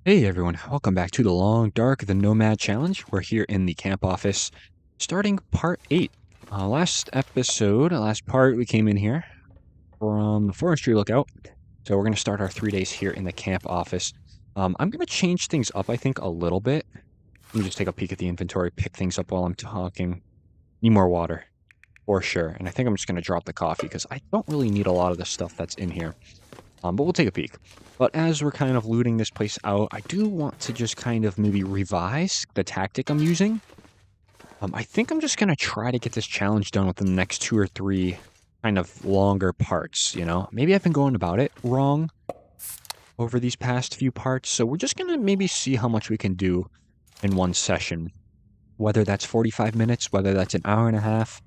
Hey everyone, welcome back to the Long Dark, the Nomad Challenge. We're here in the camp office, starting part 8. Last part, we came in here from the forestry lookout. So we're going to start our 3 days here in the camp office. I'm going to change things up, I think, a little bit. Let me just take a peek at the inventory, pick things up while I'm talking. Need more water, for sure. And I think I'm just going to drop the coffee, because I don't really need a lot of the stuff that's in here. But we'll take a peek. But as we're kind of looting this place out, I do want to just kind of maybe revise the tactic I'm using. I think I'm just going to try to get this challenge done within the next 2 or 3 kind of longer parts, you know? Maybe I've been going about it wrong over these past few parts, so we're just going to maybe see how much we can do in one session. Whether that's 45 minutes, whether that's an hour and a half,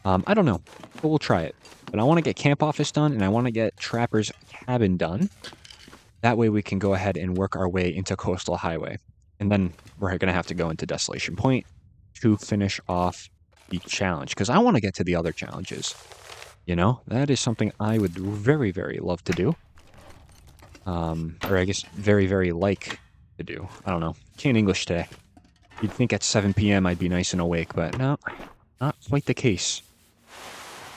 I don't know, but we'll try it. But I want to get camp office done, and I want to get Trapper's cabin done. That way we can go ahead and work our way into Coastal Highway. And then we're going to have to go into Desolation Point to finish off the challenge. Because I want to get to the other challenges. You know, that is something I would very, very love to do. Or I guess very, very like to do. I don't know. Can't English today. You'd think at 7 p.m. I'd be nice and awake, but no, not quite the case.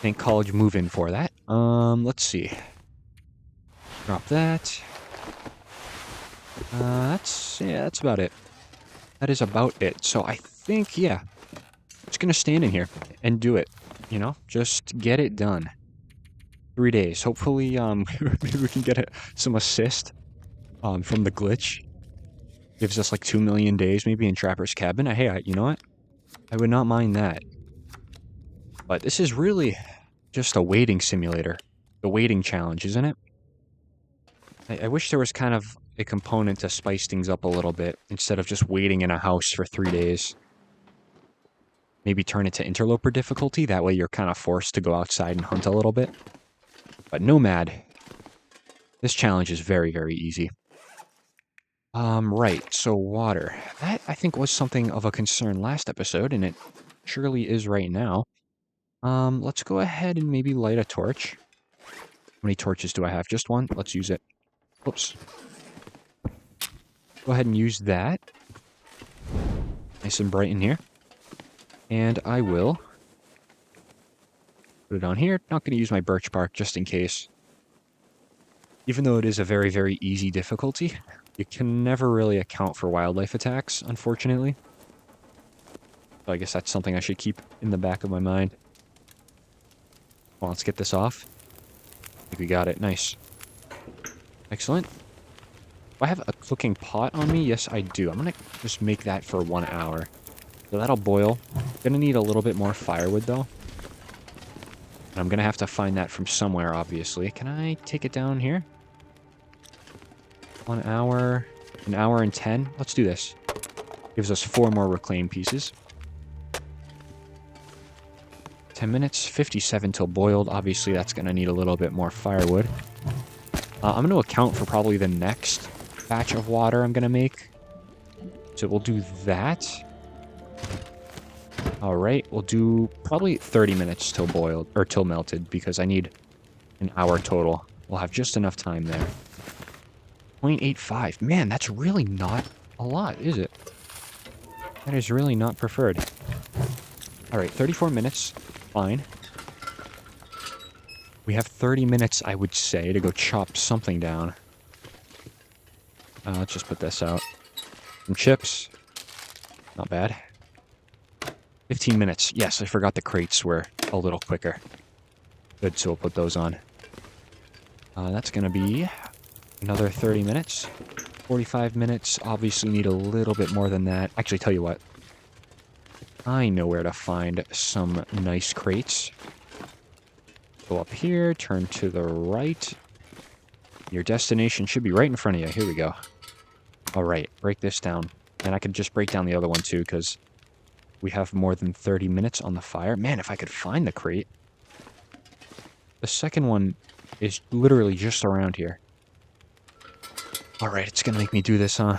Thank college move-in for that. Let's see. Drop that. That's about it. That is about it. So I think, yeah, just gonna stand in here and do it. You know, just get it done. 3 days. Hopefully, maybe we can get some assist, from the glitch. Gives us like 2 million days maybe in Trapper's cabin. Hey, you know what? I would not mind that. But this is really just a waiting simulator. The waiting challenge, isn't it? I wish there was kind of a component to spice things up a little bit instead of just waiting in a house for 3 days. Maybe turn it to interloper difficulty. That way you're kind of forced to go outside and hunt a little bit. But Nomad, this challenge is very, very easy. Right, so water. That, I think, was something of a concern last episode, and it surely is right now. Let's go ahead and maybe light a torch. How many torches do I have? Just one? Let's use it. Whoops. Go ahead and use that. Nice and bright in here. And I will put it on here. Not going to use my birch bark just in case. Even though it is a very, very easy difficulty, you can never really account for wildlife attacks, unfortunately. So I guess that's something I should keep in the back of my mind. Well, let's get this off. I think we got it. Nice. Excellent. Do I have a cooking pot on me? Yes, I do. I'm going to just make that for 1 hour. So that'll boil. Gonna need a little bit more firewood, though. And I'm gonna have to find that from somewhere, obviously. Can I take it down here? 1 hour, an hour and 10. Let's do this. Gives us 4 more reclaimed pieces. 10 minutes, 57 till boiled. Obviously, that's gonna need a little bit more firewood. I'm gonna account for probably the next batch of water I'm gonna make. So we'll do that. Alright, we'll do probably 30 minutes till boiled, or till melted, because I need an hour total. We'll have just enough time there. 0.85. Man, that's really not a lot, is it? That is really not preferred. Alright, 34 minutes. Fine. We have 30 minutes, I would say, to go chop something down. Let's just put this out. Some chips. Not bad. 15 minutes. Yes, I forgot the crates were a little quicker. Good, so we'll put those on. That's going to be another 30 minutes. 45 minutes. Obviously need a little bit more than that. Actually, tell you what. I know where to find some nice crates. Go up here, turn to the right. Your destination should be right in front of you. Here we go. Alright, break this down. And I could just break down the other one too, because we have more than 30 minutes on the fire. Man, if I could find the crate. The second one is literally just around here. Alright, it's gonna make me do this, huh?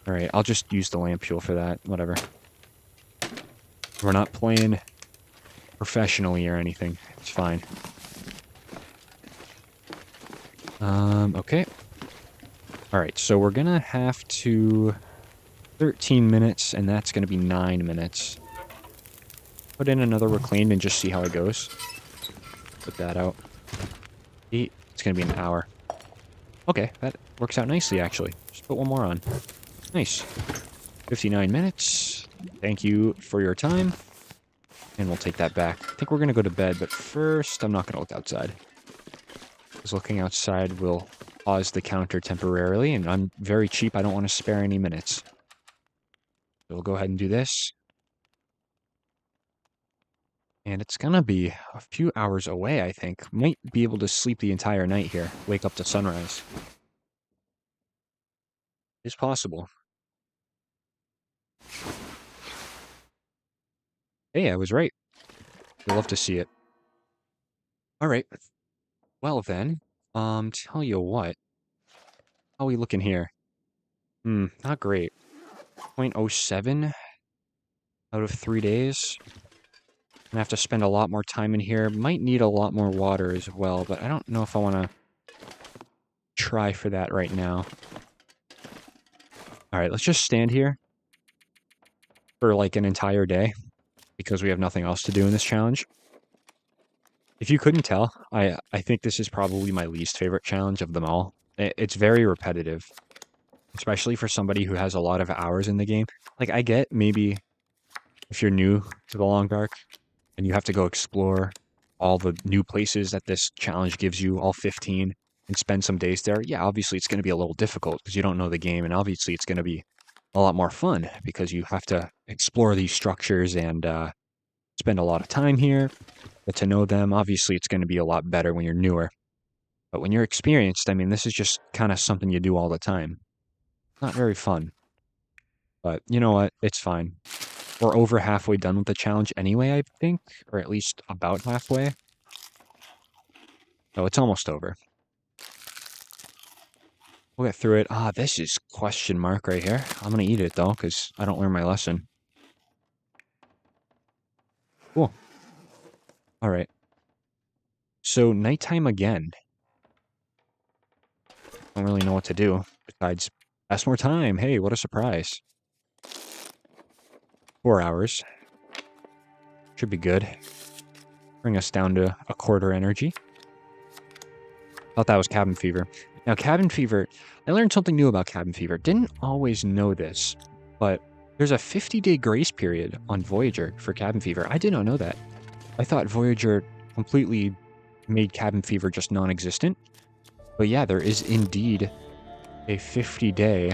Alright, I'll just use the lamp fuel for that. Whatever. We're not playing professionally or anything. It's fine. Okay. All right, so we're gonna have to 13 minutes, and that's gonna be 9 minutes. Put in another reclaimed and just see how it goes. Put that out. 8. It's gonna be an hour. Okay, that works out nicely, actually. Just put one more on. Nice. 59 minutes. Thank you for your time. And we'll take that back. I think we're gonna go to bed, but first, I'm not gonna look outside. Because looking outside will pause the counter temporarily, and I'm very cheap. I don't want to spare any minutes. So we'll go ahead and do this. And it's gonna be a few hours away, I think. Might be able to sleep the entire night here. Wake up to sunrise. It's possible. Hey, I was right. You'll love to see it. All right. Well then, tell you what. How are we looking here? Not great. 0.07 out of 3 days. Gonna have to spend a lot more time in here. Might need a lot more water as well, but I don't know if I want to try for that right now. All right, let's just stand here for like an entire day because we have nothing else to do in this challenge. If you couldn't tell, I think this is probably my least favorite challenge of them all. It's very repetitive, especially for somebody who has a lot of hours in the game. Like, I get maybe if you're new to the Long Dark and you have to go explore all the new places that this challenge gives you, all 15, and spend some days there, yeah, obviously it's going to be a little difficult because you don't know the game, and obviously it's going to be a lot more fun because you have to explore these structures and spend a lot of time here, get to know them. Obviously, it's going to be a lot better when you're newer. But when you're experienced, I mean, this is just kind of something you do all the time. Not very fun. But you know what? It's fine. We're over halfway done with the challenge anyway, I think. Or at least about halfway. So it's almost over. We'll get through it. Ah, this is question mark right here. I'm going to eat it, though, because I don't learn my lesson. Cool. All right. So nighttime again. Don't really know what to do besides pass more time. Hey, what a surprise. 4 hours. Should be good. Bring us down to a quarter energy. Thought that was cabin fever. Now, cabin fever, I learned something new about cabin fever. Didn't always know this, but there's a 50-day grace period on Voyager for cabin fever. I did not know that. I thought Voyager completely made cabin fever just non-existent. But yeah, there is indeed a 50-day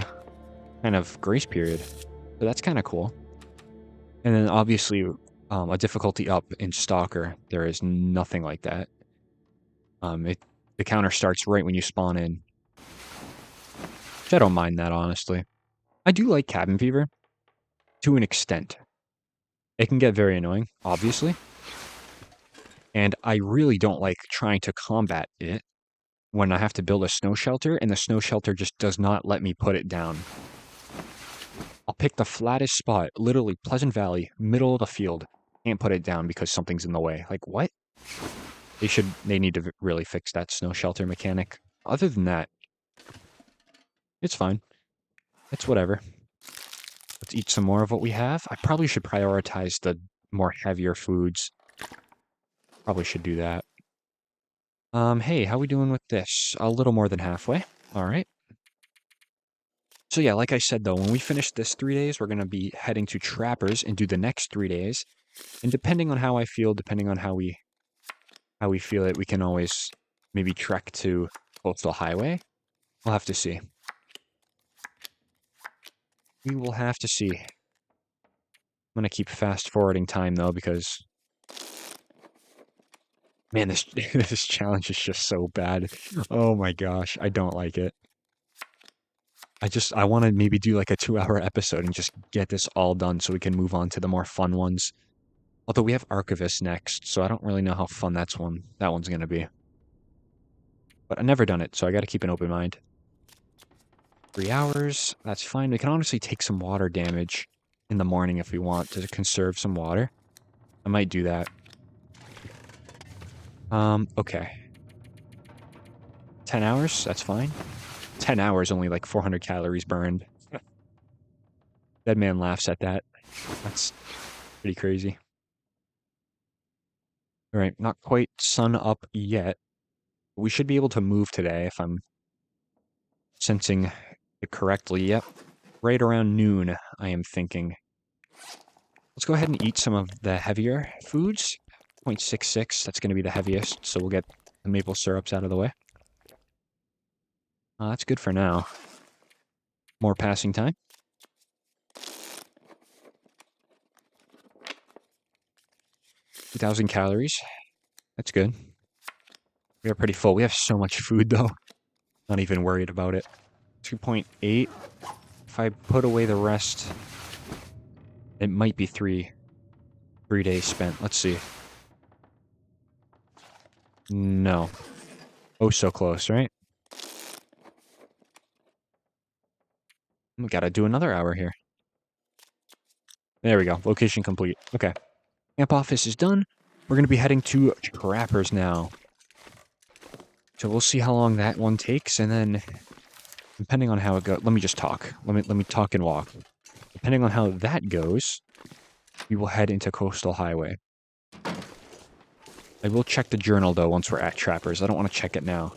kind of grace period. So that's kind of cool. And then obviously a difficulty up in Stalker, there is nothing like that. The counter starts right when you spawn in. Which I don't mind that, honestly. I do like cabin fever to an extent. It can get very annoying, obviously. And I really don't like trying to combat it when I have to build a snow shelter and the snow shelter just does not let me put it down. I'll pick the flattest spot, literally Pleasant Valley, middle of the field. Can't put it down because something's in the way. Like, what? They need to really fix that snow shelter mechanic. Other than that, it's fine. It's whatever. Let's eat some more of what we have. I probably should prioritize the more heavier foods. Probably should do that. Hey, how we doing with this? A little more than halfway. All right. So yeah, like I said though, when we finish this 3 days, we're gonna be heading to Trappers and do the next 3 days. And depending on how I feel, depending on how we feel it, we can always maybe trek to Coastal Highway. We'll have to see. We will have to see. I'm gonna keep fast forwarding time though because man, this this challenge is just so bad. Oh my gosh, I don't like it. I want to maybe do like a 2-hour episode and just get this all done so we can move on to the more fun ones. Although we have Archivist next, so I don't really know how fun that one's gonna be. But I've never done it, so I gotta keep an open mind. 3 hours, that's fine. We can honestly take some water damage in the morning if we want to conserve some water. I might do that. Okay. 10 hours, that's fine. 10 hours, only like 400 calories burned. Dead man laughs at that. That's pretty crazy. All right, not quite sun up yet. We should be able to move today if I'm sensing it correctly. Yep, right around noon, I am thinking. Let's go ahead and eat some of the heavier foods. 0.66, that's going to be the heaviest, so we'll get the maple syrups out of the way. That's good for now. More passing time. 2,000 calories. That's good. We are pretty full. We have so much food, though. Not even worried about it. 2.8. If I put away the rest, it might be 3 days spent. Let's see. No. Oh, so close, right? We gotta do another hour here. There we go. Location complete. Okay. Camp office is done. We're gonna be heading to Trappers now. So we'll see how long that one takes, and then depending on how it goes, let me just talk. Let me talk and walk. Depending on how that goes, we will head into Coastal Highway. I will check the journal though once we're at Trappers. I don't want to check it now.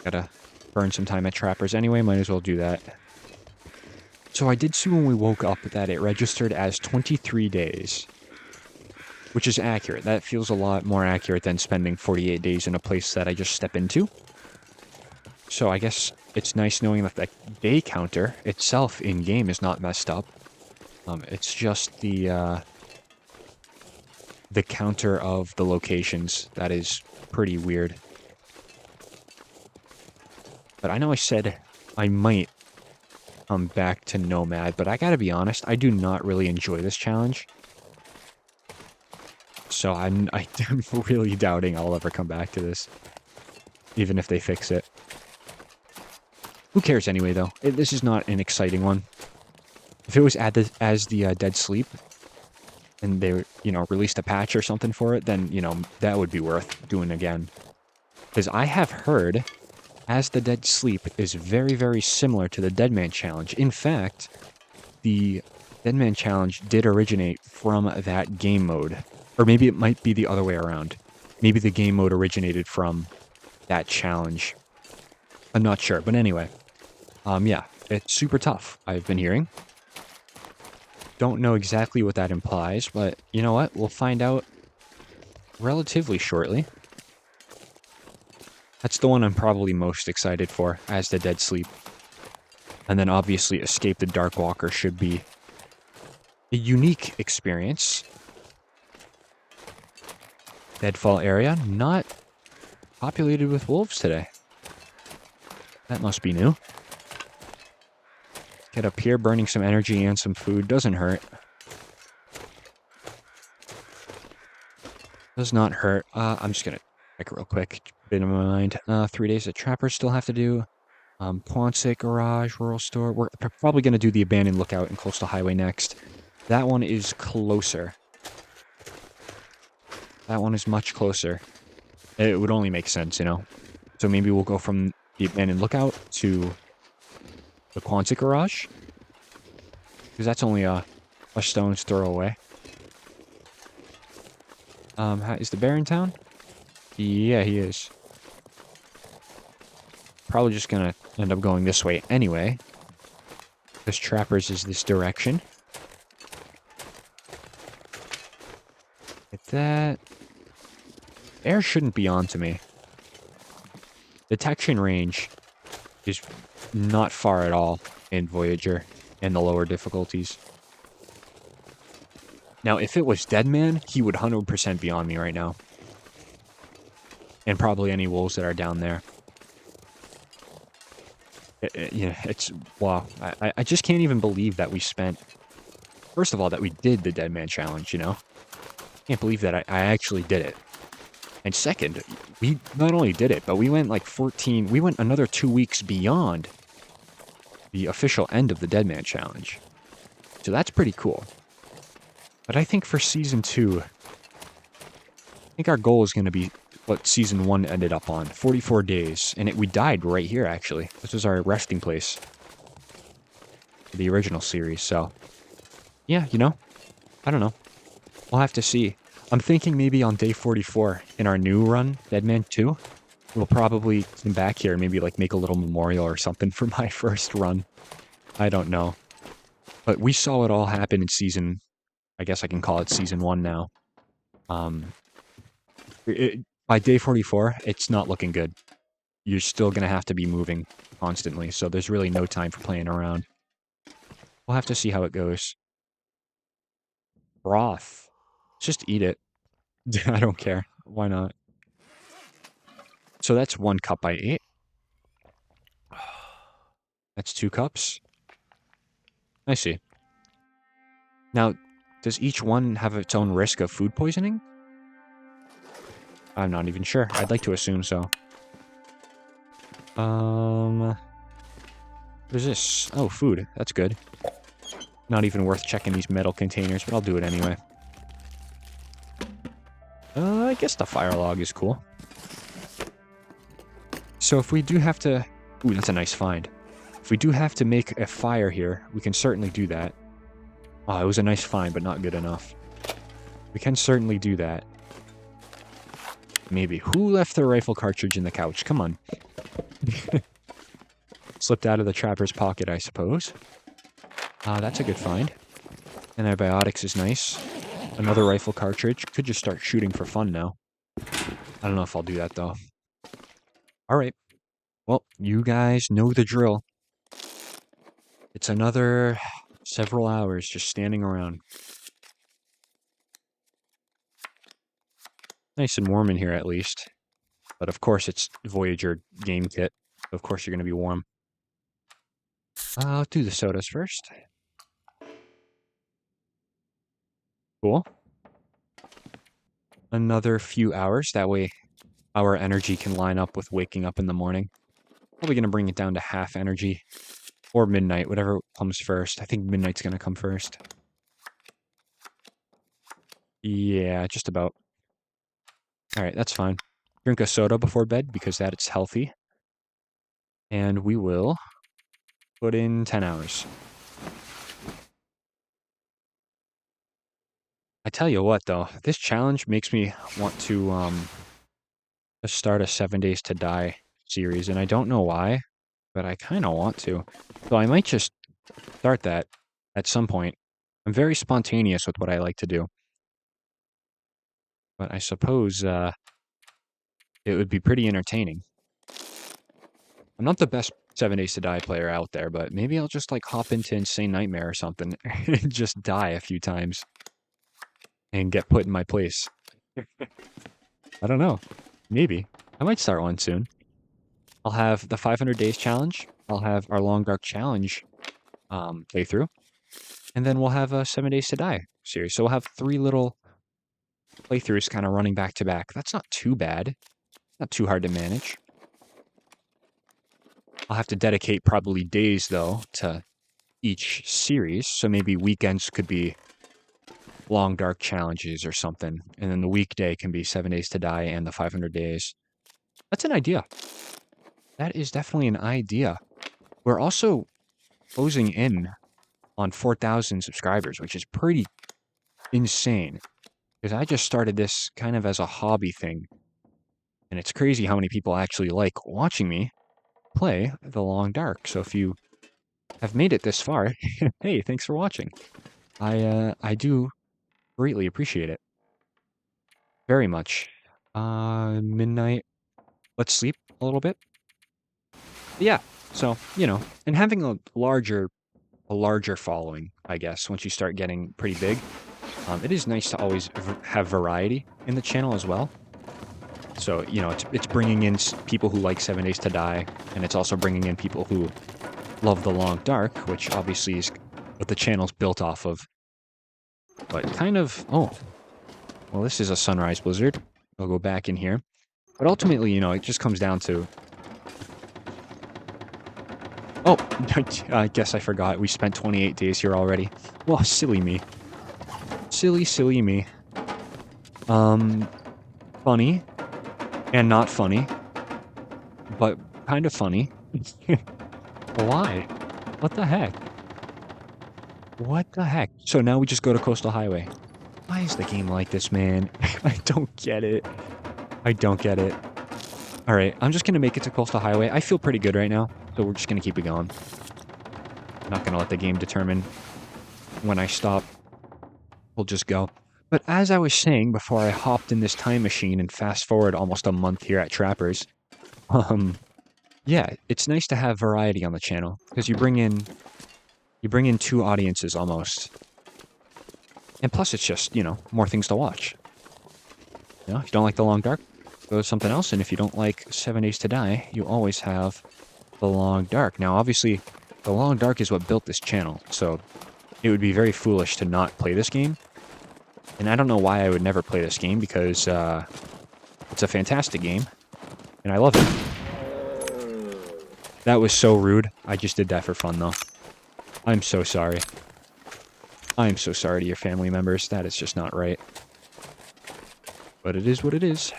Gotta burn some time at Trappers anyway, might as well do that. So I did see when we woke up that it registered as 23 days. Which is accurate. That feels a lot more accurate than spending 48 days in a place that I just step into. So I guess it's nice knowing that the day counter itself in-game is not messed up. It's just the counter of the locations that is pretty weird. But I know I said I might come back to Nomad, but I gotta be honest, I do not really enjoy this challenge. So I'm really doubting I'll ever come back to this, even if they fix it. Who cares anyway, though? This is not an exciting one. If it was as the Dead Sleep, and they, released a patch or something for it, then, that would be worth doing again. Because I have heard As the Dead Sleep is very, very similar to the Deadman Challenge. In fact, the Deadman Challenge did originate from that game mode. Or maybe it might be the other way around. Maybe the game mode originated from that challenge. I'm not sure, but anyway. Yeah, it's super tough, I've been hearing. Don't know exactly what that implies, but you know what? We'll find out relatively shortly. That's the one I'm probably most excited for, As the Dead Sleep. And then obviously Escape the Darkwalker should be a unique experience. Deadfall area, not populated with wolves today. That must be new. Get up here, burning some energy and some food doesn't hurt. Does not hurt. I'm just gonna check real quick. Bit in my mind. 3 days of Trappers still have to do. Quonset Garage, Rural Store. We're probably gonna do the Abandoned Lookout and Coastal Highway next. That one is closer. That one is much closer. It would only make sense, So maybe we'll go from the Abandoned Lookout to the Quonset Garage. Because that's only a stone's throw away. Is the bear in town? Yeah, he is. Probably just gonna end up going this way anyway. Because Trappers is this direction. Get that. Air shouldn't be on to me. Detection range is not far at all in Voyager and the lower difficulties. Now, if it was Deadman, he would 100% be on me right now. And probably any wolves that are down there. It's... Wow. I just can't even believe that we spent... First of all, that we did the Deadman Challenge, Can't believe that I actually did it. And second, we not only did it, but we went like 14... We went another 2 weeks beyond the official end of the Deadman Challenge. So that's pretty cool. But I think for Season 2, I think our goal is going to be what Season 1 ended up on. 44 days. And we died right here, actually. This was our resting place for the original series, so... Yeah, you know, I don't know. We'll have to see. I'm thinking maybe on day 44 in our new run, Deadman 2, we'll probably come back here and maybe like make a little memorial or something for my first run. I don't know. But we saw it all happen in season, I guess I can call it season 1 now. By day 44, it's not looking good. You're still going to have to be moving constantly, so there's really no time for playing around. We'll have to see how it goes. Broth. Just eat it. I don't care. Why not? So that's 1 cup I ate. That's 2 cups. I see. Now, does each one have its own risk of food poisoning? I'm not even sure. I'd like to assume so. What is this? Oh, food. That's good. Not even worth checking these metal containers, but I'll do it anyway. I guess the fire log is cool. So if we do have to... Ooh, that's a nice find. If we do have to make a fire here, we can certainly do that. Oh, it was a nice find, but not good enough. We can certainly do that. Maybe. Who left their rifle cartridge in the couch? Come on. Slipped out of the trapper's pocket, I suppose. That's a good find. Antibiotics is nice. Another rifle cartridge. Could just start shooting for fun now. I don't know if I'll do that, though. Alright. Well, you guys know the drill. It's another several hours just standing around. Nice and warm in here, at least. But of course, it's Voyager game kit. Of course, you're going to be warm. I'll do the sodas first. Cool. Another few hours. That way, our energy can line up with waking up in the morning. Probably going to bring it down to half energy. Or midnight, whatever comes first. I think midnight's going to come first. Yeah, just about. Alright, that's fine. Drink a soda before bed because that's healthy. And we will put in 10 hours. I tell you what, though, this challenge makes me want to start a 7 Days to Die series, and I don't know why, but I kind of want to. So I might just start that at some point. I'm very spontaneous with what I like to do. But I suppose it would be pretty entertaining. I'm not the best 7 Days to Die player out there, but maybe I'll just like hop into Insane Nightmare or something and just die a few times and get put in my place. I don't know. Maybe. I might start one soon. I'll have the 500 Days Challenge. I'll have our Long Dark Challenge playthrough. And then we'll have a 7 Days to Die series. So we'll have 3 little playthroughs kind of running back to back. That's not too bad. Not too hard to manage. I'll have to dedicate probably days, though, to each series. So maybe weekends could be Long Dark Challenges or something. And then the weekday can be 7 Days to Die and the 500 Days. That's an idea. That is definitely an idea. We're also closing in on 4,000 subscribers, which is pretty insane. Because I just started this kind of as a hobby thing. And it's crazy how many people actually like watching me play The Long Dark. So if you have made it this far, hey, thanks for watching. I do greatly appreciate it. Very much. Midnight. Let's sleep a little bit. Yeah, so, you know, and having a larger following, I guess, once you start getting pretty big. It is nice to always have variety in the channel as well. So, you know, it's bringing in people who like 7 Days to Die, and it's also bringing in people who love The Long Dark, which obviously is what the channel's built off of. But kind of, oh, well, this is a sunrise blizzard. I'll go back in here. But ultimately, you know, it just comes down to... Oh, I guess I forgot. We spent 28 days here already. Well, silly me. Silly me. Funny. and not funny, but kind of funny. Why? What the heck? What the heck? So now we just go to Coastal Highway. Why is the game like this, man? I don't get it. I don't get it. All right, I'm just going to make it to Coastal Highway. I feel pretty good right now, so we're just going to keep it going. I'm not going to let the game determine when I stop. We'll just go. But as I was saying before I hopped in this time machine and fast forward almost a month here at Trappers, yeah, it's nice to have variety on the channel because you bring in two audiences almost. And plus it's just, more things to watch. If you don't like The Long Dark, go to something else. And if you don't like 7 Days to Die, you always have The Long Dark. Now, obviously, The Long Dark is what built this channel, so it would be very foolish to not play this game. And I don't know why I would never play this game, because it's a fantastic game, and I love it. That was so rude. I just did that for fun, though. I'm so sorry. I'm so sorry to your family members. That is just not right. But it is what it is.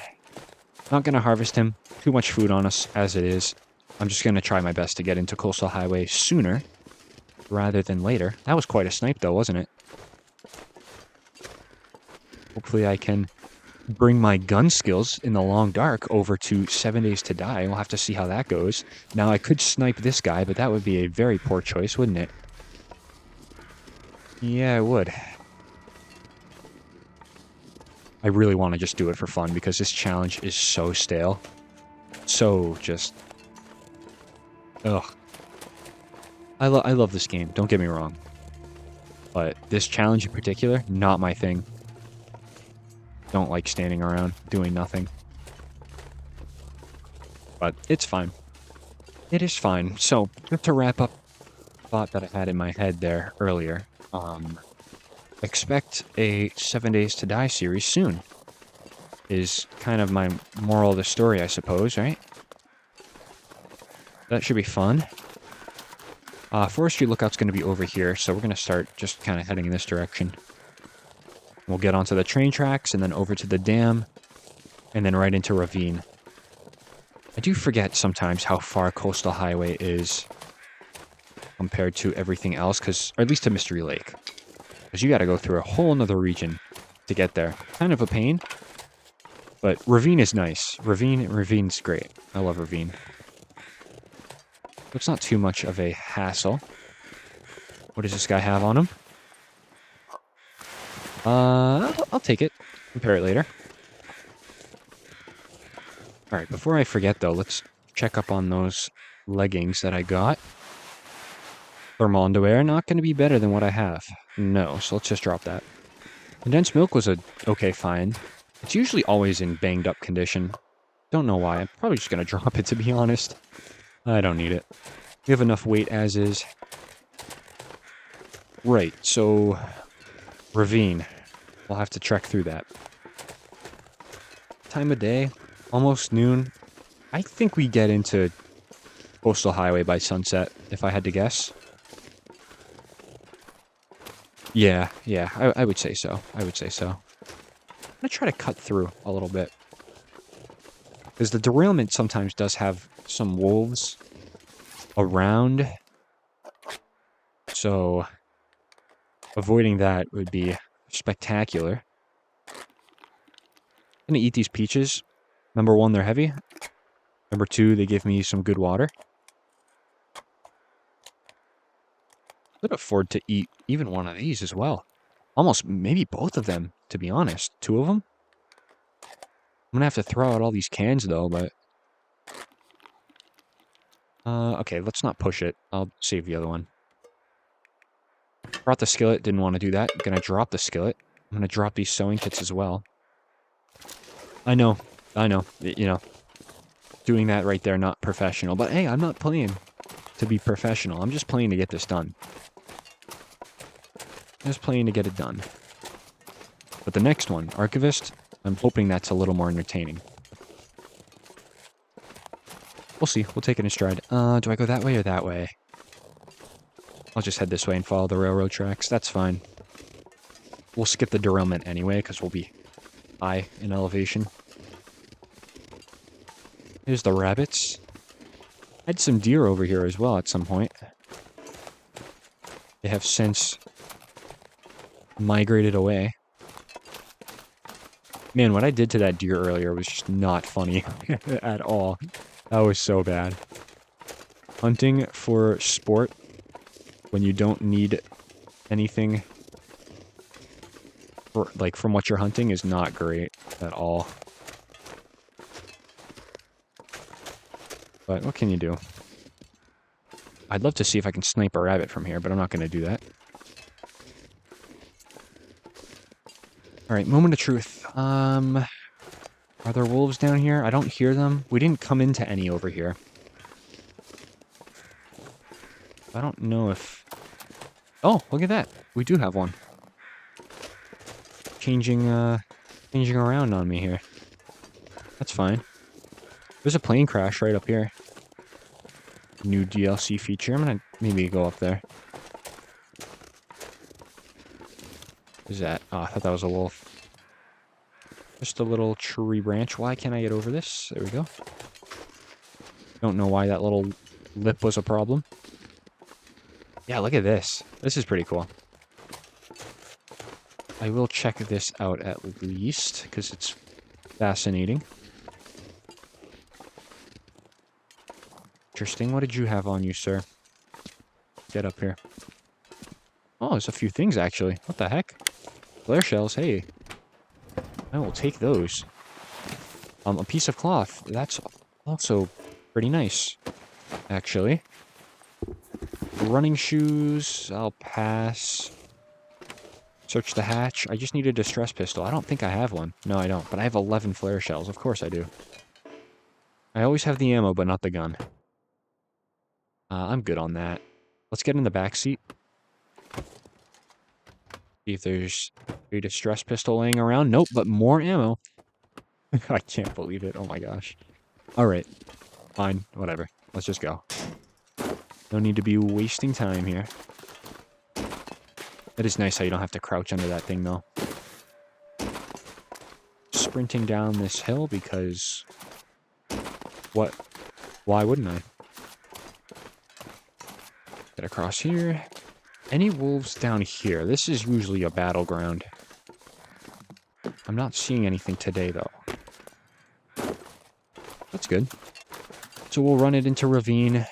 Not going to harvest him. Too much food on us as it is. I'm just going to try my best to get into Coastal Highway sooner rather than later. That was quite a snipe, though, wasn't it? Hopefully I can bring my gun skills in the Long Dark over to 7 Days to Die. We'll have to see how that goes. Now, I could snipe this guy, but that would be a very poor choice, wouldn't it? Yeah, it would. I really want to just do it for fun because this challenge is so stale. So just... Ugh. I love this game, don't get me wrong. But this challenge in particular, not my thing. Don't like standing around doing nothing. But it's fine. It is fine. So, just to wrap up the thought that I had in my head there earlier. Expect a 7 Days to Die series soon. Is kind of my moral of the story, I suppose, right? That should be fun. Forestry Lookout's going to be over here, so we're going to start just kind of heading in this direction. We'll get onto the train tracks, and then over to the dam, and then right into Ravine. I do forget sometimes how far Coastal Highway is compared to everything else, or at least to Mystery Lake. Because you got to go through a whole nother region to get there. Kind of a pain, but Ravine is nice. Ravine's great. I love Ravine. It's not too much of a hassle. What does this guy have on him? I'll take it. Compare it later. Alright, before I forget though, let's check up on those leggings that I got. Thermal underwear, not going to be better than what I have. No, so let's just drop that. Condensed milk was a okay find. It's usually always in banged up condition. Don't know why. I'm probably just going to drop it, to be honest. I don't need it. We have enough weight as is. Right, so... Ravine. We'll have to trek through that. Time of day. Almost noon. I think we get into Coastal Highway by sunset, if I had to guess. Yeah, I would say so. I would say so. I'm going to try to cut through a little bit. Because the derailment sometimes does have some wolves around. So, avoiding that would be spectacular. I'm going to eat these peaches. Number one, they're heavy. Number two, they give me some good water. Could afford to eat even one of these as well. Almost, maybe both of them, to be honest. Two of them? I'm gonna have to throw out all these cans, though, but... okay, let's not push it. I'll save the other one. Brought the skillet, didn't want to do that. Gonna drop the skillet. I'm gonna drop these sewing kits as well. I know. You know, doing that right there, not professional. But hey, I'm not playing to be professional. I'm just playing to get this done. Just playing to get it done. But the next one, Archivist, I'm hoping that's a little more entertaining. We'll see. We'll take it in stride. Do I go that way or that way? I'll just head this way and follow the railroad tracks. That's fine. We'll skip the derailment anyway, because we'll be high in elevation. Here's the rabbits. Had some deer over here as well at some point. They have since migrated away. Man, what I did to that deer earlier was just not funny at all. That was so bad. Hunting for sport when you don't need anything for, like, from what you're hunting is not great at all. But what can you do? I'd love to see if I can snipe a rabbit from here, but I'm not going to do that. Alright, moment of truth. Are there wolves down here? I don't hear them. We didn't come into any over here. I don't know if... Oh, look at that. We do have one. Changing around on me here. That's fine. There's a plane crash right up here. New DLC feature. I'm gonna maybe go up there. What is that? Oh, I thought that was a wolf. Just a little tree branch. Why can't I get over this? There we go. Don't know why that little lip was a problem. Yeah, look at this. This is pretty cool. I will check this out at least, because it's fascinating. Interesting. What did you have on you, sir? Get up here. Oh, there's a few things, actually. What the heck? Flare shells, hey. I will take those. A piece of cloth. That's also pretty nice, actually. Running shoes, I'll pass. Search the hatch. I just need a distress pistol. I don't think I have one. No, I don't. But I have 11 flare shells. Of course I do. I always have the ammo, but not the gun. I'm good on that. Let's get in the back seat. See if there's a distress pistol laying around. Nope, but more ammo. I can't believe it. Oh my gosh. Alright. Fine. Whatever. Let's just go. No need to be wasting time here. It is nice how you don't have to crouch under that thing, though. Sprinting down this hill because... What? Why wouldn't I? Get across here. Any wolves down here? This is usually a battleground. I'm not seeing anything today, though. That's good. So we'll run it into ravine.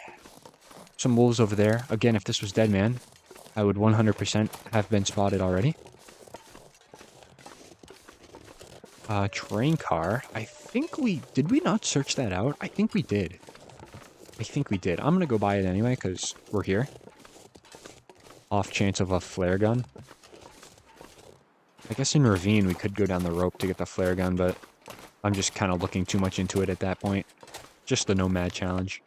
Some wolves over there. Again, if this was Dead Man, I would 100% have been spotted already. Train car. I think we... Did we not search that out? I think we did. I think we did. I'm gonna go buy it anyway, because we're here. Off chance of a flare gun. I guess in ravine we could go down the rope to get the flare gun, but I'm just kind of looking too much into it at that point. Just the Nomad challenge.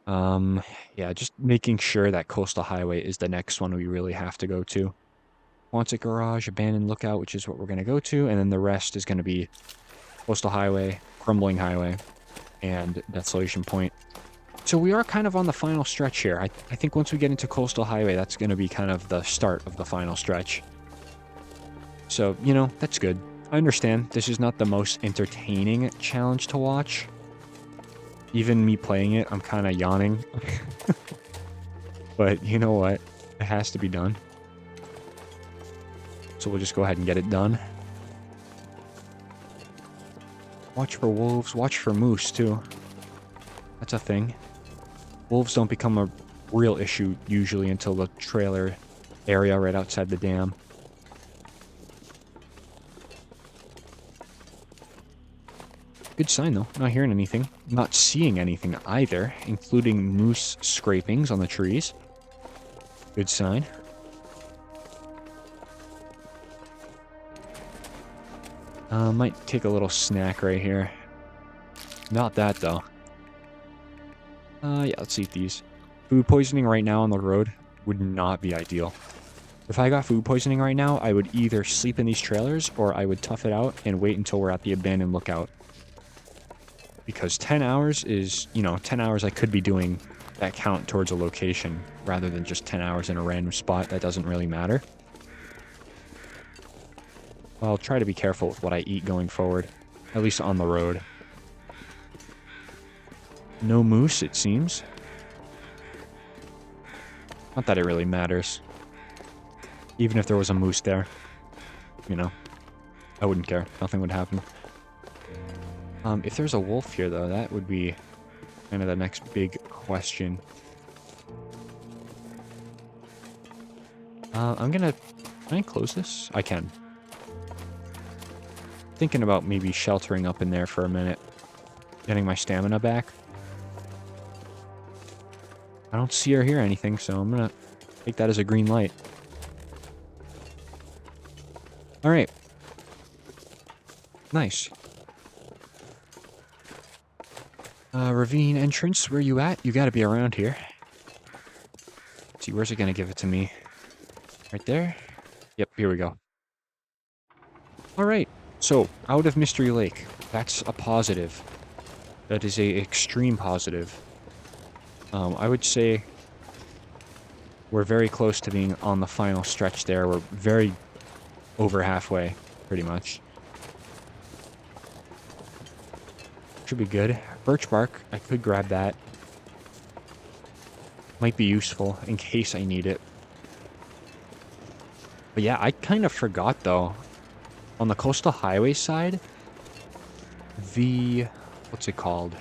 Yeah, just making sure that Coastal Highway is the next one we really have to go to. Quonset Garage, Abandoned Lookout, which is what we're going to go to, and then the rest is going to be Coastal Highway, Crumbling Highway, and Desolation Point. So we are kind of on the final stretch here. I think once we get into Coastal Highway, that's going to be kind of the start of the final stretch. So, you know, that's good. I understand this is not the most entertaining challenge to watch. Even me playing it, I'm kind of yawning. But you know what? It has to be done. So we'll just go ahead and get it done. Watch for wolves. Watch for moose, too. That's a thing. Wolves don't become a real issue usually until the trailer area right outside the dam. Good sign, though. Not hearing anything. Not seeing anything either, including moose scrapings on the trees. Good sign. Might take a little snack right here. Not that, though. Yeah, let's eat these. Food poisoning right now on the road would not be ideal. If I got food poisoning right now, I would either sleep in these trailers or I would tough it out and wait until we're at the Abandoned Lookout. Because 10 hours is, you know, 10 hours I could be doing that count towards a location rather than just 10 hours in a random spot. That doesn't really matter. I'll try to be careful with what I eat going forward, at least on the road. No moose, it seems. Not that it really matters. Even if there was a moose there, you know, I wouldn't care. Nothing would happen. If there's a wolf here, though, that would be kind of the next big question. Can I close this? I can. Thinking about maybe sheltering up in there for a minute. Getting my stamina back. I don't see or hear anything, so I'm gonna take that as a green light. Alright. Nice. Ravine entrance, where you at? You gotta be around here. Let's see, where's it gonna give it to me? Right there? Yep, here we go. Alright, so, out of Mystery Lake. That's a positive. That is a extreme positive. I would say we're very close to being on the final stretch there. We're very over halfway, pretty much. Should be good. Birch bark, I could grab that. Might be useful in case I need it. But yeah, I kind of forgot, though. On the coastal highway side, what's it called?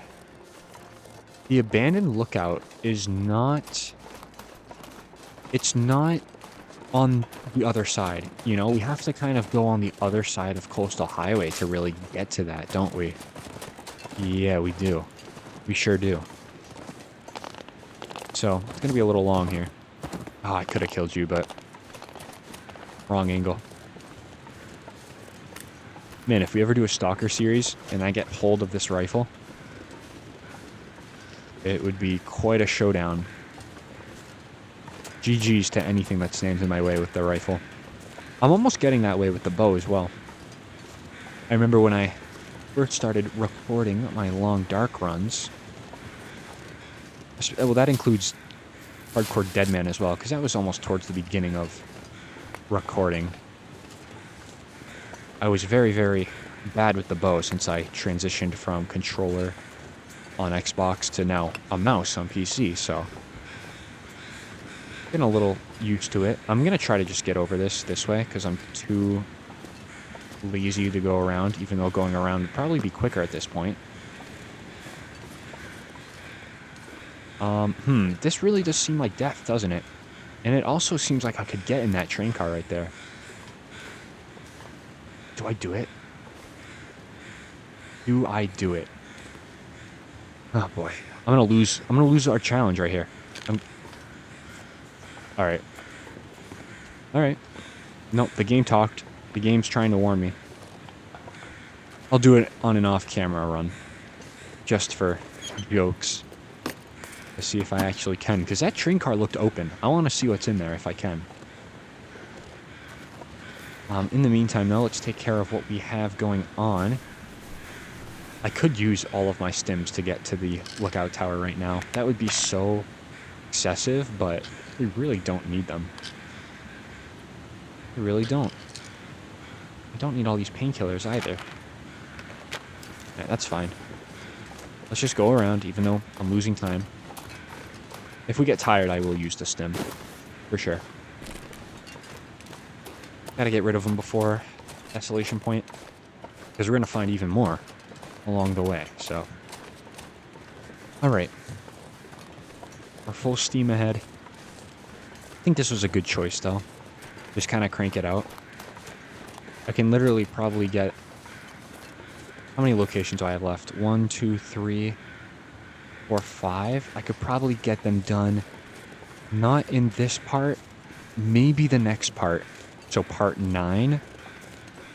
The abandoned lookout is not... It's not on the other side, you know? We have to kind of go on the other side of coastal highway to really get to that, don't we? Yeah, we do. We sure do. So, it's gonna be a little long here. Oh, I could have killed you, but... Wrong angle. Man, if we ever do a Stalker series, and I get hold of this rifle... It would be quite a showdown. GG's to anything that stands in my way with the rifle. I'm almost getting that way with the bow as well. I remember when I first started recording my long dark runs. Well, that includes Hardcore Deadman as well, because that was almost towards the beginning of recording. I was very, very bad with the bow since I transitioned from controller on Xbox to now a mouse on PC, so getting a little used to it. I'm gonna try to just get over this way because I'm too lazy to go around, even though going around would probably be quicker at this point. This really does seem like death, doesn't it? And it also seems like I could get in that train car right there. Do I do it? Do I do it? Oh boy, I'm gonna lose our challenge right here. Alright. Alright. Nope, the game talked. The game's trying to warn me. I'll do it on an off-camera run. Just for jokes. To see if I actually can. Because that train car looked open. I want to see what's in there if I can. In the meantime, though, let's take care of what we have going on. I could use all of my stims to get to the lookout tower right now. That would be so excessive, but we really don't need them. We really don't. We don't need all these painkillers either. Yeah, that's fine. Let's just go around, even though I'm losing time. If we get tired, I will use the stim. For sure. Gotta get rid of them before Desolation Point. Because we're gonna find even more along the way, so. Alright. We're full steam ahead. I think this was a good choice, though. Just kind of crank it out. I can literally probably get... How many locations do I have left? 1, 2, 3, 4, 5. I could probably get them done. Not in this part. Maybe the next part. So part 9.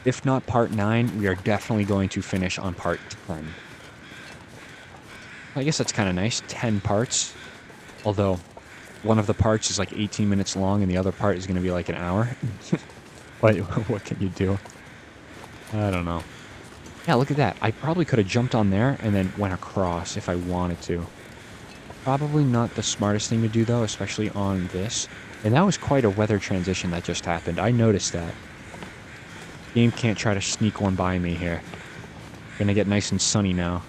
If not part 9, we are definitely going to finish on part 10. I guess that's kind of nice. 10 parts. Although, one of the parts is like 18 minutes long and the other part is going to be like an hour. But what can you do? I don't know. Yeah, look at that. I probably could have jumped on there and then went across if I wanted to. Probably not the smartest thing to do, though, especially on this. And that was quite a weather transition that just happened. I noticed that. Game can't try to sneak one by me here. Gonna get nice and sunny now.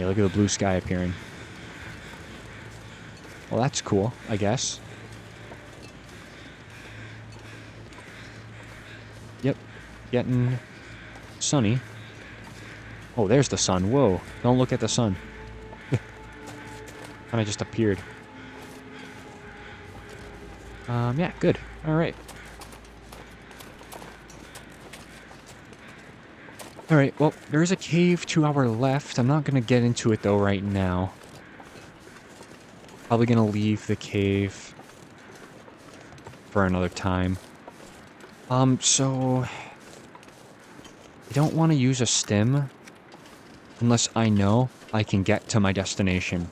Hey, look at the blue sky appearing. Well, that's cool, I guess. Yep, getting sunny. Oh, there's the sun. Whoa, don't look at the sun. Kind of just appeared. Yeah, good. All right. All right, well, there is a cave to our left. I'm not going to get into it, though, right now. Probably going to leave the cave for another time. So I don't want to use a stim unless I know I can get to my destination.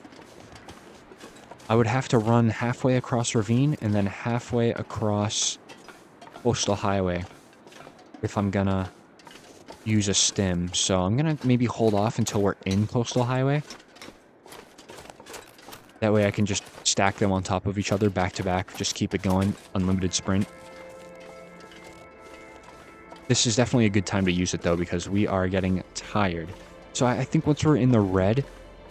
I would have to run halfway across ravine and then halfway across coastal highway if I'm gonna use a stim. So I'm gonna maybe hold off until we're in coastal highway. That way I can just stack them on top of each other back to back. Just keep it going. Unlimited sprint. This is definitely a good time to use it, though, because we are getting tired. So I think once we're in the red,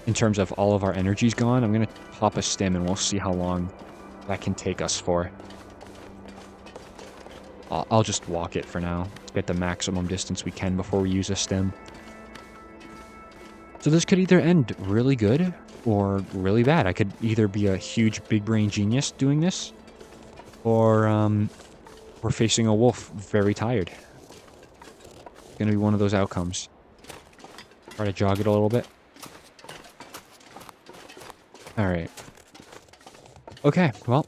in terms of all of our energy's gone, I'm going to pop a stim, and we'll see how long that can take us for. I'll just walk it for now. Get the maximum distance we can before we use a stim. So this could either end really good or really bad. I could either be a huge big brain genius doing this, or we're facing a wolf very tired. Gonna be one of those outcomes. Try to jog it a little bit. Alright. Okay, well.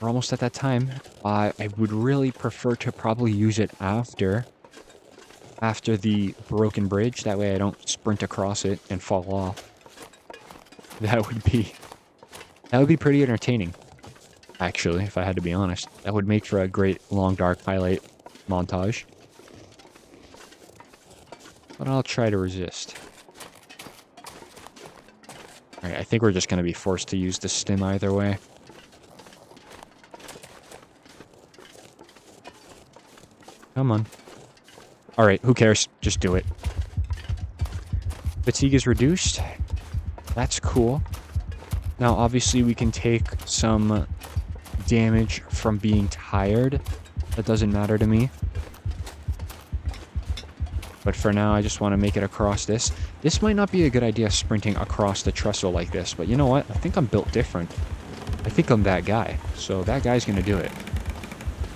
We're almost at that time. I would really prefer to probably use it after the broken bridge. That way I don't sprint across it and fall off. That would be pretty entertaining. Actually, if I had to be honest. That would make for a great long dark highlight montage. But I'll try to resist. Alright, I think we're just going to be forced to use the stim either way. Come on. Alright, who cares? Just do it. Fatigue is reduced. That's cool. Now, obviously, we can take some damage from being tired. That doesn't matter to me. But for now, I just want to make it across this. This might not be a good idea, sprinting across the trestle like this. But you know what? I think I'm built different. I think I'm that guy. So that guy's going to do it.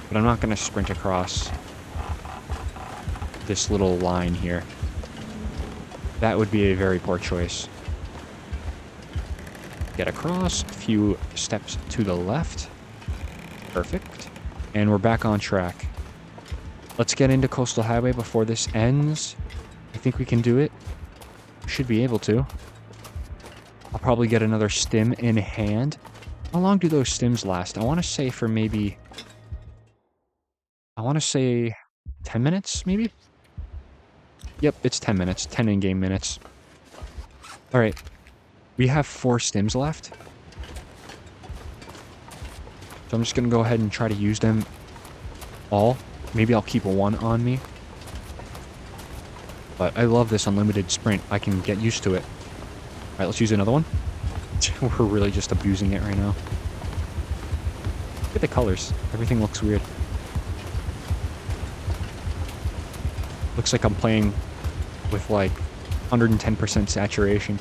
But I'm not going to sprint across this little line here. That would be a very poor choice. Get across. A few steps to the left. Perfect. And we're back on track. Let's get into Coastal Highway before this ends. I think we can do it. Should be able to. I'll probably get another stim in hand. How long do those stims last? I want to say for maybe... I want to say 10 minutes, maybe? Yep, it's 10 minutes. 10 in-game minutes. Alright. We have 4 stims left. So I'm just going to go ahead and try to use them all. Maybe I'll keep one on me. But I love this unlimited sprint. I can get used to it. Alright, let's use another one. We're really just abusing it right now. Look at the colors. Everything looks weird. Looks like I'm playing with like 110% saturation.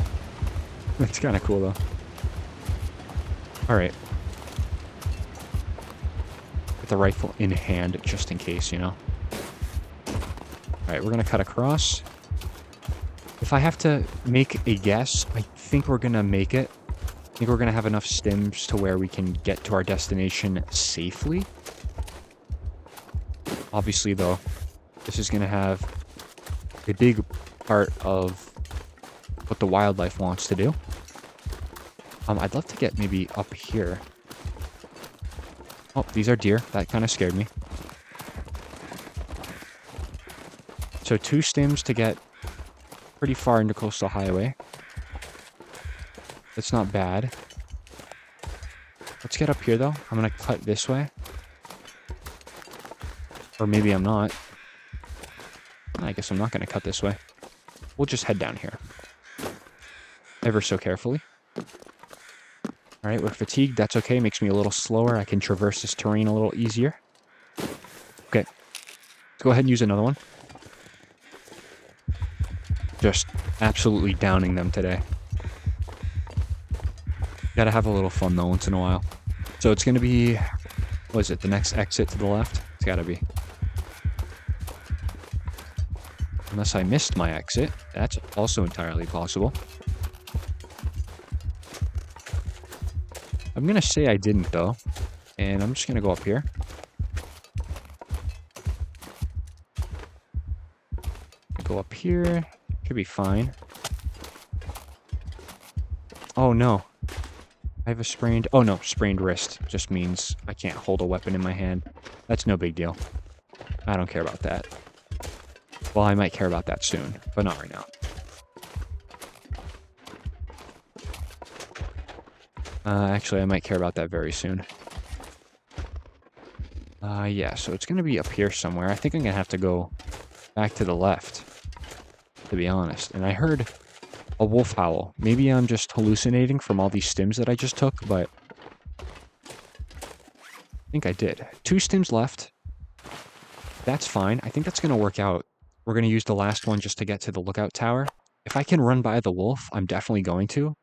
That's kind of cool though. Alright. The rifle in hand just in case, you know. Alright, we're gonna cut across. If I have to make a guess, I think we're gonna make it. I think we're gonna have enough stims to where we can get to our destination safely. Obviously, though, this is gonna have a big part of what the wildlife wants to do. I'd love to get maybe up here. Oh, these are deer. That kind of scared me. So 2 stims to get pretty far into Coastal Highway. That's not bad. Let's get up here, though. I'm going to cut this way. Or maybe I'm not. I guess I'm not going to cut this way. We'll just head down here. ever so carefully. All right, we're fatigued. That's okay. Makes me a little slower. I can traverse this terrain a little easier. Okay, let's go ahead and use another one. Just absolutely downing them today. Gotta have a little fun, though, once in a while. So it's going to be, what is it, the next exit to the left? It's gotta be. Unless I missed my exit. That's also entirely possible. I'm going to say I didn't, though. And I'm just going to go up here. Go up here. Should be fine. Oh, no. I have a sprained... Oh, no. Sprained wrist. Just means I can't hold a weapon in my hand. That's no big deal. I don't care about that. Well, I might care about that soon, but not right now. Actually, I might care about that very soon. Yeah, so it's going to be up here somewhere. I think I'm going to have to go back to the left, to be honest. And I heard a wolf howl. Maybe I'm just hallucinating from all these stims that I just took, but I think I did. 2 stims left. That's fine. I think that's going to work out. We're going to use the last one just to get to the lookout tower. If I can run by the wolf, I'm definitely going to.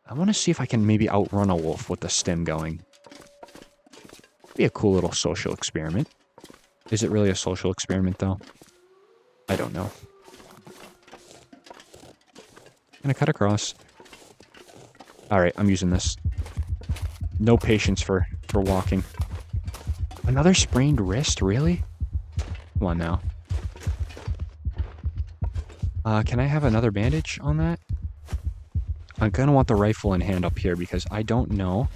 I want to see if I can maybe outrun a wolf with the stim going. Be a cool little social experiment. Is it really a social experiment, though? I don't know. Gonna cut across. Alright, I'm using this. No patience for walking. Another sprained wrist? Really? Come on now. Can I have another bandage on that? I'm gonna want the rifle in hand up here because I don't know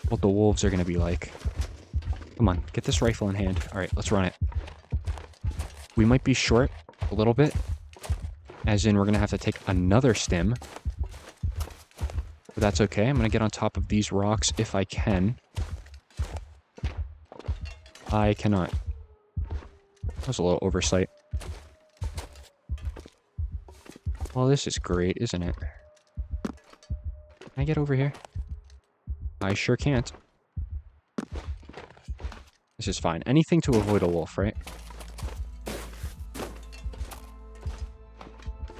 what the wolves are gonna be like. Come on, get this rifle in hand. Alright, let's run it. We might be short a little bit. As in, we're gonna have to take another stim. But that's okay. I'm gonna get on top of these rocks if I can. I cannot. That was a little oversight. Well, this is great, isn't it? Can I get over here? I sure can't. This is fine. Anything to avoid a wolf, right?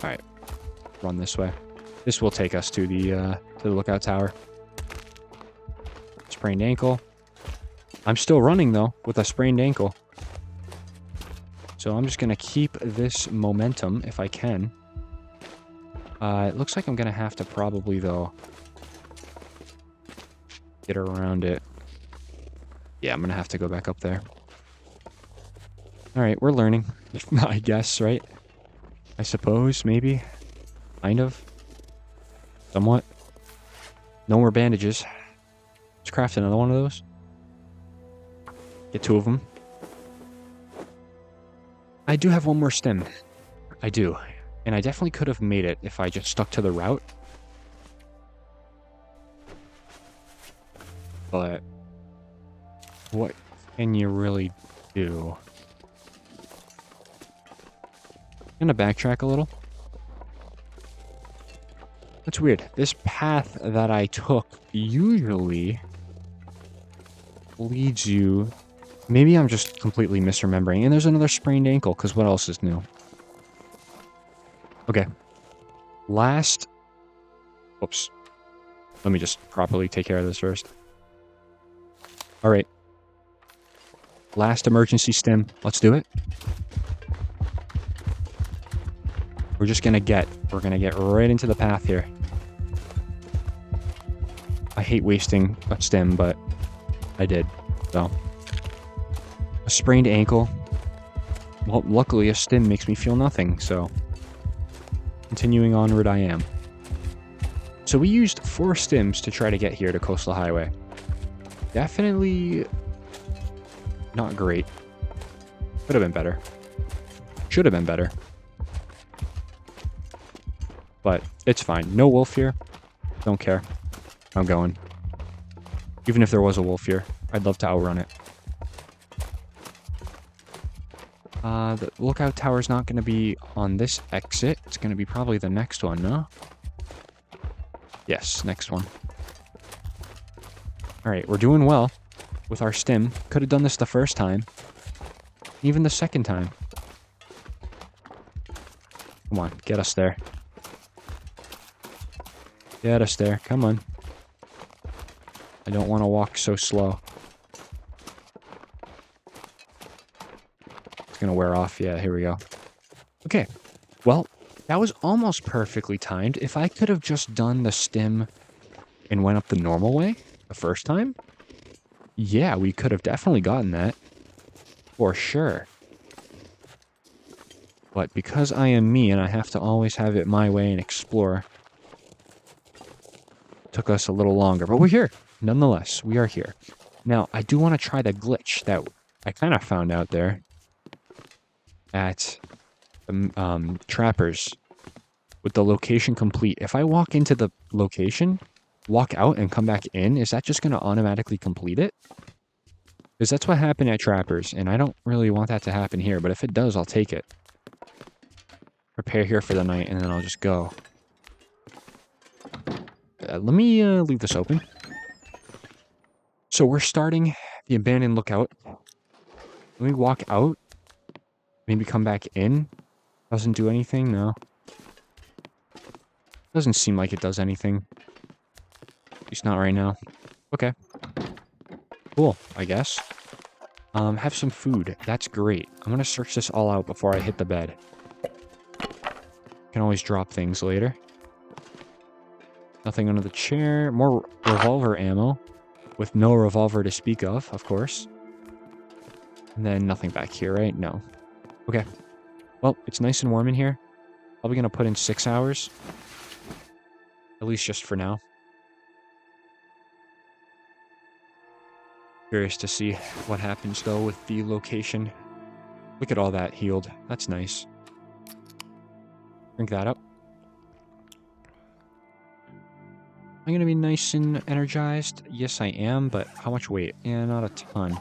Alright. Run this way. This will take us to the lookout tower. Sprained ankle. I'm still running, though, with a sprained ankle. So I'm just going to keep this momentum if I can. It looks like I'm going to have to probably, though, get around it. Yeah, I'm going to have to go back up there. Alright, we're learning. I guess, right? I suppose, maybe. Kind of. Somewhat. No more bandages. Let's craft another one of those. Get 2 of them. I do have one more stem. I do. And I definitely could have made it if I just stuck to the route. But what can you really do? I'm gonna backtrack a little. That's weird. This path that I took usually leads you... Maybe I'm just completely misremembering. And there's another sprained ankle, because what else is new? Okay. Last... Whoops. Let me just properly take care of this first. Alright. Last emergency stim. Let's do it. We're gonna get right into the path here. I hate wasting a stim, but I did, so. A sprained ankle. Well, luckily a stim makes me feel nothing, so. Continuing onward I am. So we used 4 stims to try to get here to Coastal Highway. Definitely not great. Could have been better. Should have been better. But it's fine. No wolf here. Don't care. I'm going. Even if there was a wolf here, I'd love to outrun it. The lookout tower's not going to be on this exit. It's going to be probably the next one, no? Yes, next one. All right, we're doing well with our stim. Could have done this the first time. Even the second time. Come on, get us there. Get us there. Come on. I don't want to walk so slow. It's going to wear off. Yeah, here we go. Okay. Well, that was almost perfectly timed. If I could have just done the stim and went up the normal way the first time, yeah, we could have definitely gotten that. For sure. But because I am me and I have to always have it my way and explore, it took us a little longer. But we're here. Nonetheless, we are here. Now, I do want to try the glitch that I kind of found out there at Trappers with the location complete. If I walk into the location, walk out and come back in, is that just going to automatically complete it? Because that's what happened at Trappers, and I don't really want that to happen here, but if it does, I'll take it. Prepare here for the night, and then I'll just go. Let me leave this open. So we're starting the abandoned lookout. Let me walk out. Maybe come back in. Doesn't do anything, no. Doesn't seem like it does anything. At least not right now. Okay. Cool, I guess. Have some food. That's great. I'm gonna search this all out before I hit the bed. Can always drop things later. Nothing under the chair. More revolver ammo. With no revolver to speak of course. And then nothing back here, right? No. Okay. Well, it's nice and warm in here. Probably gonna put in 6 hours. At least just for now. Curious to see what happens, though, with the location. Look at all that healed. That's nice. Drink that up. I'm going to be nice and energized. Yes, I am, but how much weight? Yeah, not a ton.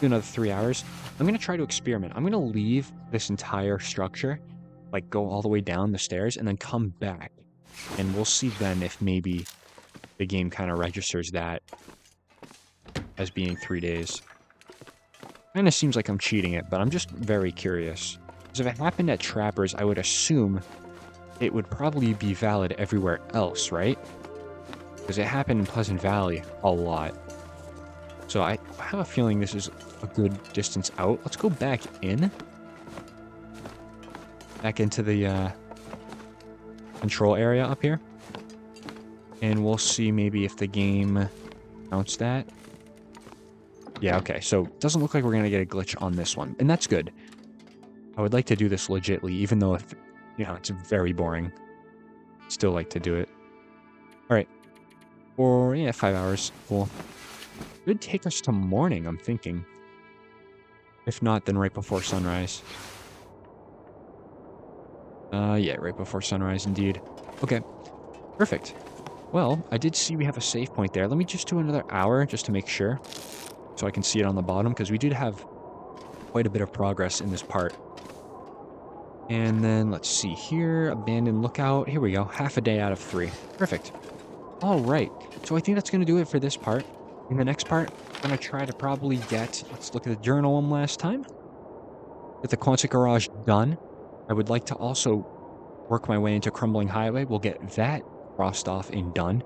Do another 3 hours. I'm going to try to experiment. I'm going to leave this entire structure, like go all the way down the stairs, and then come back. And we'll see then if maybe the game kind of registers that as being 3 days. Kind of seems like I'm cheating it, but I'm just very curious. Because if it happened at Trappers, I would assume it would probably be valid everywhere else, right? Because it happened in Pleasant Valley a lot. So I have a feeling this is a good distance out. Let's go back in. Back into the control area up here. And we'll see maybe if the game counts that. Yeah, okay. So it doesn't look like we're going to get a glitch on this one. And that's good. I would like to do this legitly, even though, if, you know, it's very boring. Still like to do it. All right. Or, yeah, 5 hours. Cool. Could take us to morning, I'm thinking. If not, then right before sunrise. Yeah, right before sunrise, indeed. Okay. Perfect. Well, I did see we have a save point there. Let me just do another hour, just to make sure. So I can see it on the bottom, because we did have quite a bit of progress in this part. And then, let's see here. Abandoned lookout. Here we go. Half a day out of 3. Perfect. All right. So I think that's going to do it for this part. In the next part, I'm going to try to probably get... Let's look at the journal one last time. Get the Quonset Garage done. I would like to also work my way into Crumbling Highway. We'll get that crossed off and done.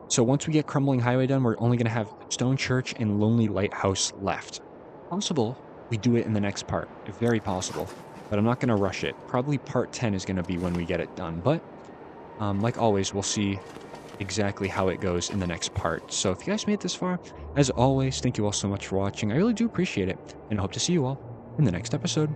So once we get Crumbling Highway done, we're only going to have Stone Church and Lonely Lighthouse left. Possible we do it in the next part. Very possible. But I'm not going to rush it. Probably part 10 is going to be when we get it done. But, like always, we'll see exactly how it goes in the next part. So if you guys made it this far, as always, thank you all so much for watching. I really do appreciate it. And I hope to see you all in the next episode.